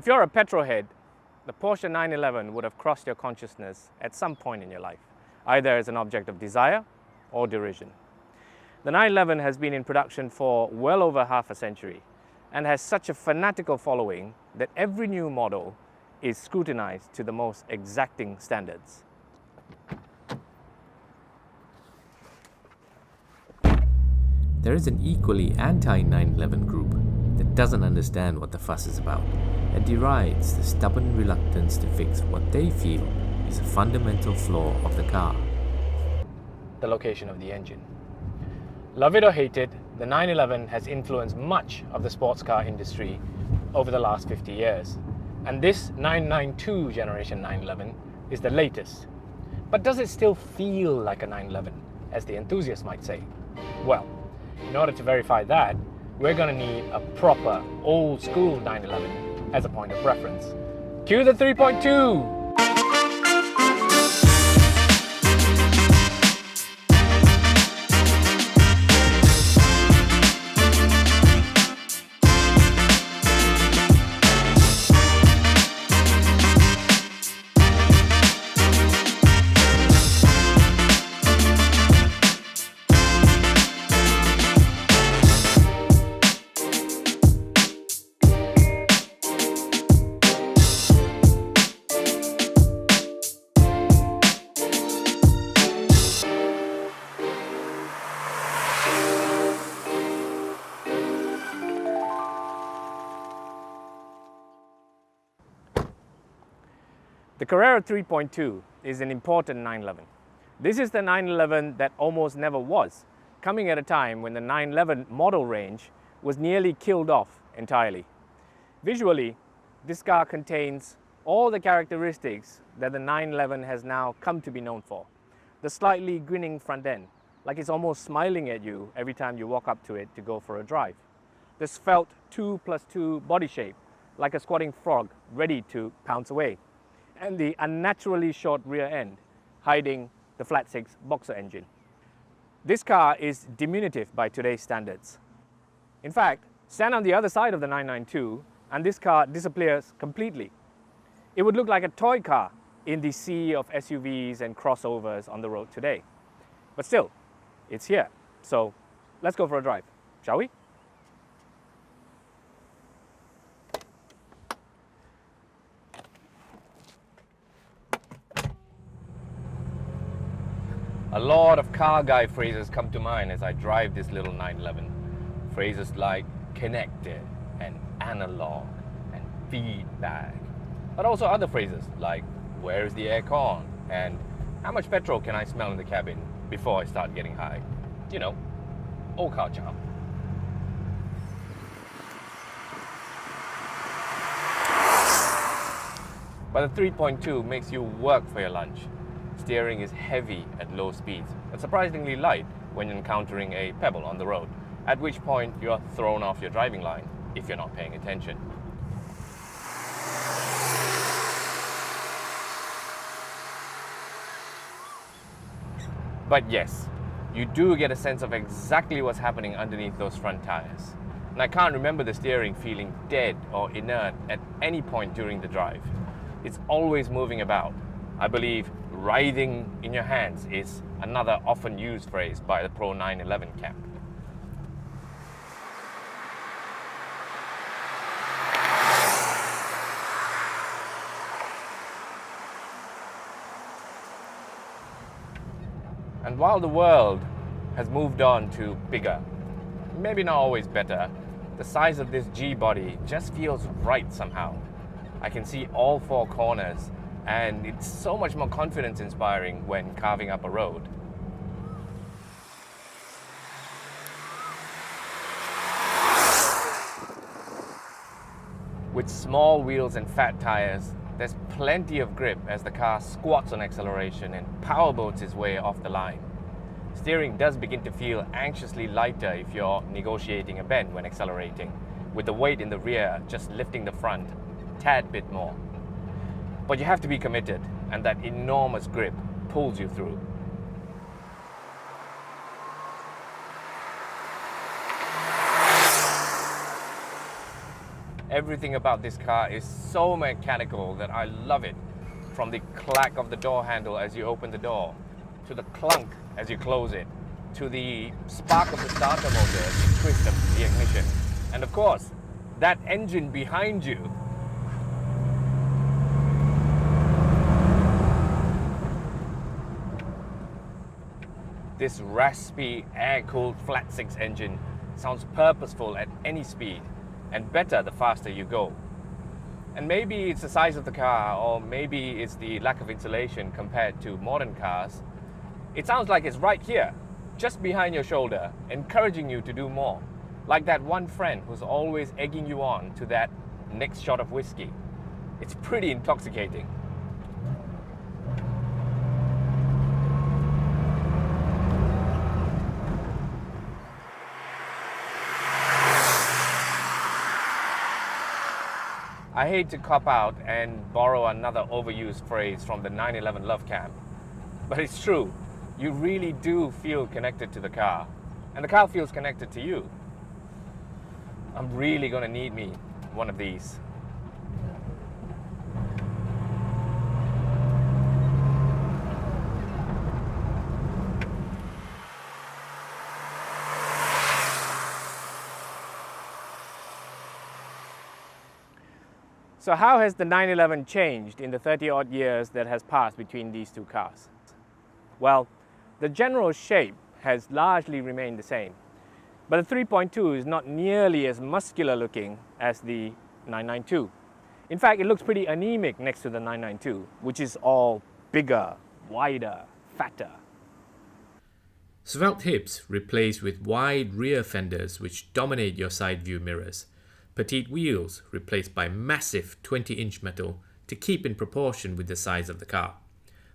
If you're a petrol head, the Porsche 911 would have crossed your consciousness at some point in your life, either as an object of desire or derision. The 911 has been in production for well over half a century and has such a fanatical following that every new model is scrutinized to the most exacting standards. There is an equally anti-911 group that doesn't understand what the fuss is about and derides the stubborn reluctance to fix what they feel is a fundamental flaw of the car. The location of the engine. Love it or hate it, the 911 has influenced much of the sports car industry over the last 50 years. And this 992 generation 911 is the latest. But does it still feel like a 911, as the enthusiasts might say? Well, in order to verify that, we're going to need a proper old school 911 as a point of reference. Cue the 3.2! The Carrera 3.2 is an important 911. This is the 911 that almost never was, coming at a time when the 911 model range was nearly killed off entirely. Visually, this car contains all the characteristics that the 911 has now come to be known for. The slightly grinning front end, like it's almost smiling at you every time you walk up to it to go for a drive. The svelte 2+2 body shape, like a squatting frog ready to pounce away. And the unnaturally short rear end, hiding the flat-six boxer engine. This car is diminutive by today's standards. In fact, stand on the other side of the 992 and this car disappears completely. It would look like a toy car in the sea of SUVs and crossovers on the road today. But still, it's here. So let's go for a drive, shall we? A lot of car guy phrases come to mind as I drive this little 911. Phrases like connected and analog and feedback. But also other phrases like where is the aircon and how much petrol can I smell in the cabin before I start getting high. You know, old car charm. But the 3.2 makes you work for your lunch. Steering is heavy at low speeds, but surprisingly light when encountering a pebble on the road, at which point you're thrown off your driving line if you're not paying attention. But yes, you do get a sense of exactly what's happening underneath those front tires. And I can't remember the steering feeling dead or inert at any point during the drive. It's always moving about. I believe writhing in your hands is another often used phrase by the Pro 911 camp. And while the world has moved on to bigger, maybe not always better, the size of this G body just feels right somehow. I can see all four corners, and it's so much more confidence inspiring when carving up a road. With small wheels and fat tires, there's plenty of grip as the car squats on acceleration and powerboats its way off the line. Steering does begin to feel anxiously lighter if you're negotiating a bend when accelerating, with the weight in the rear just lifting the front a tad bit more. But you have to be committed, and that enormous grip pulls you through. Everything about this car is so mechanical that I love it. From the clack of the door handle as you open the door, to the clunk as you close it, to the spark of the starter motor as you twist the ignition. And of course, that engine behind you. This raspy, air-cooled flat-six engine sounds purposeful at any speed, and better the faster you go. And maybe it's the size of the car, or maybe it's the lack of insulation compared to modern cars. It sounds like it's right here, just behind your shoulder, encouraging you to do more. Like that one friend who's always egging you on to that next shot of whiskey. It's pretty intoxicating. I hate to cop out and borrow another overused phrase from the 911 love camp, but it's true. You really do feel connected to the car, and the car feels connected to you. I'm really gonna need me one of these. So how has the 911 changed in the 30-odd years that has passed between these two cars? Well, the general shape has largely remained the same, but the 3.2 is not nearly as muscular looking as the 992. In fact, it looks pretty anemic next to the 992, which is all bigger, wider, fatter. Svelte hips replaced with wide rear fenders which dominate your side view mirrors. Petite wheels replaced by massive 20-inch metal to keep in proportion with the size of the car.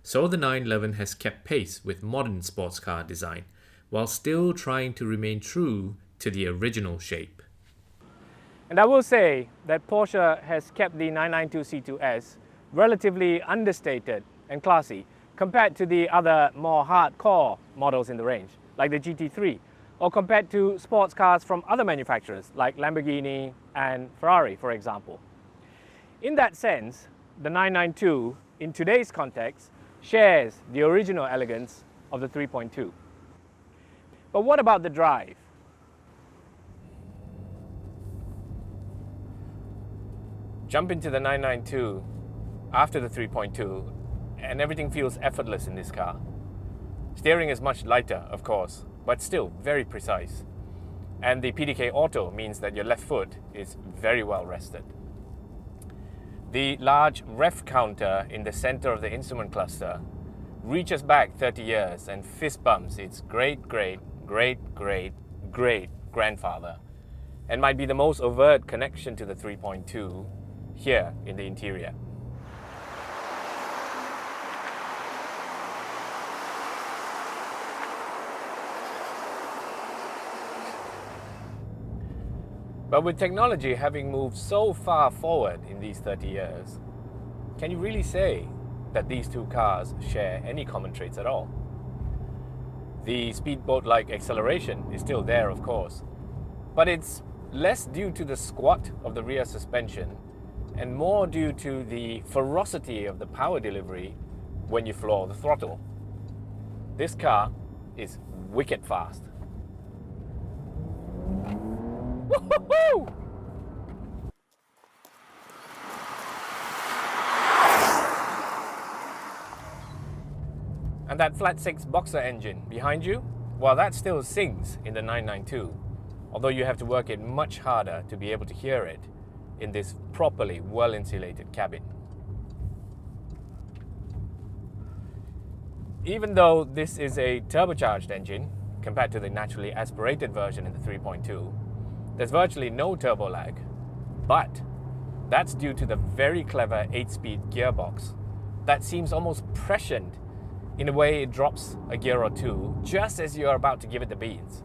So the 911 has kept pace with modern sports car design, while still trying to remain true to the original shape. And I will say that Porsche has kept the 992 C2S relatively understated and classy compared to the other more hardcore models in the range, like the GT3, or compared to sports cars from other manufacturers like Lamborghini and Ferrari, for example. In that sense, the 992, in today's context, shares the original elegance of the 3.2. But what about the drive? Jump into the 992 after the 3.2 and everything feels effortless in this car. Steering is much lighter, of course, but still very precise. And the PDK Auto means that your left foot is very well rested. The large ref counter in the center of the instrument cluster reaches back 30 years and fist bumps its great-great-great-great-grandfather, and might be the most overt connection to the 3.2 here in the interior. But with technology having moved so far forward in these 30 years, can you really say that these two cars share any common traits at all? The speedboat-like acceleration is still there, of course, but it's less due to the squat of the rear suspension and more due to the ferocity of the power delivery when you floor the throttle. This car is wicked fast. Woo-hoo-hoo! And that flat-six boxer engine behind you, well, that still sings in the 992, although you have to work it much harder to be able to hear it in this properly well-insulated cabin. Even though this is a turbocharged engine, compared to the naturally aspirated version in the 3.2, there's virtually no turbo lag, but that's due to the very clever 8-speed gearbox that seems almost prescient. In a way, it drops a gear or two just as you're about to give it the beans,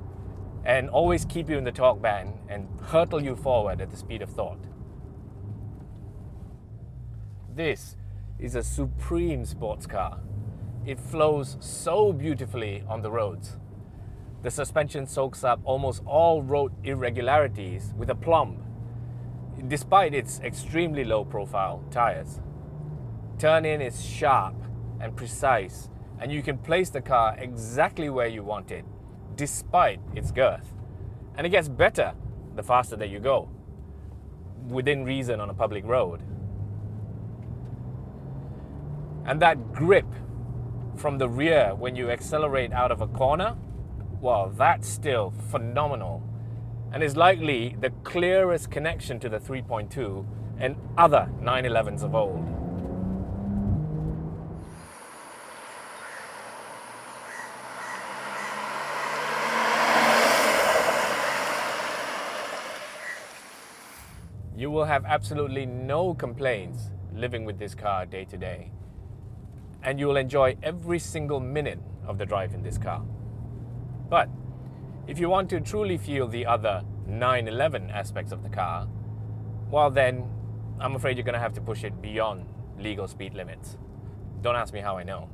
and always keep you in the torque band and hurtle you forward at the speed of thought. This is a supreme sports car. It flows so beautifully on the roads. The suspension soaks up almost all road irregularities with aplomb. despite its extremely low profile tires. Turn-in is sharp and precise, and you can place the car exactly where you want it, despite its girth. And it gets better the faster that you go, within reason on a public road. And that grip from the rear when you accelerate out of a corner, well, that's still phenomenal, and is likely the clearest connection to the 3.2 and other 911s of old. You will have absolutely no complaints living with this car day to day, and you will enjoy every single minute of the drive in this car. But if you want to truly feel the other 911 aspects of the car, well then, I'm afraid you're going to have to push it beyond legal speed limits. Don't ask me how I know.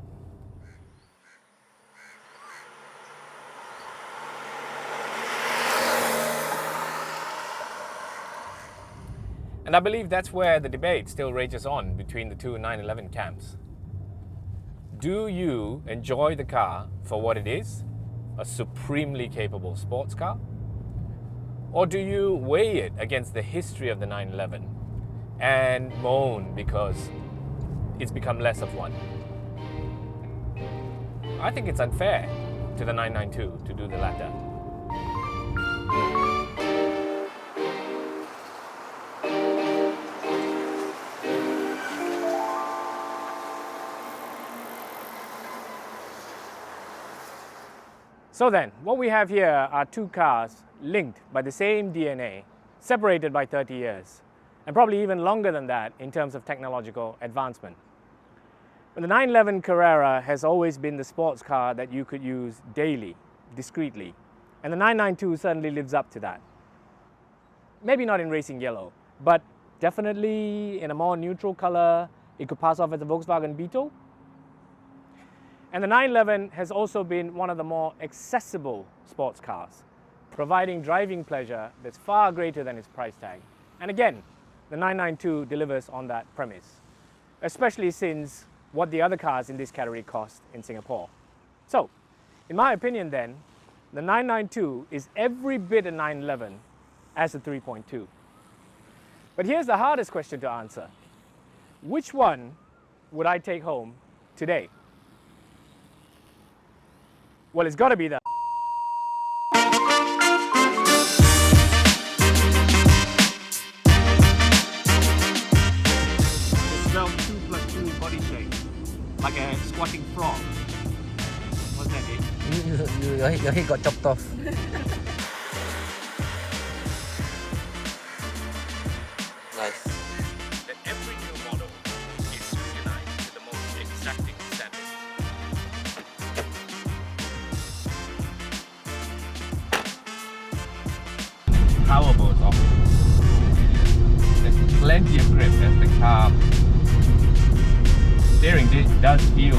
And I believe that's where the debate still rages on between the two 911 camps. Do you enjoy the car for what it is, a supremely capable sports car? Or do you weigh it against the history of the 911 and moan because it's become less of one? I think it's unfair to the 992 to do the latter. So then, what we have here are two cars linked by the same DNA, separated by 30 years, and probably even longer than that in terms of technological advancement. But the 911 Carrera has always been the sports car that you could use daily, discreetly, and the 992 certainly lives up to that. Maybe not in racing yellow, but definitely in a more neutral color. It could pass off as a Volkswagen Beetle. And the 911 has also been one of the more accessible sports cars, providing driving pleasure that's far greater than its price tag. And again, the 992 delivers on that premise, especially since what the other cars in this category cost in Singapore. So, in my opinion then, the 992 is every bit a 911 as a 3.2. But here's the hardest question to answer. Which one would I take home today? Well, it's got to be the... It's spelled 2+2 body shape, like a squatting frog. What's that, it? Your head got chopped off. Nice. That every new model is scrutinized to the most exacting standards. Power goes off. There's plenty of grip as the car steering does feel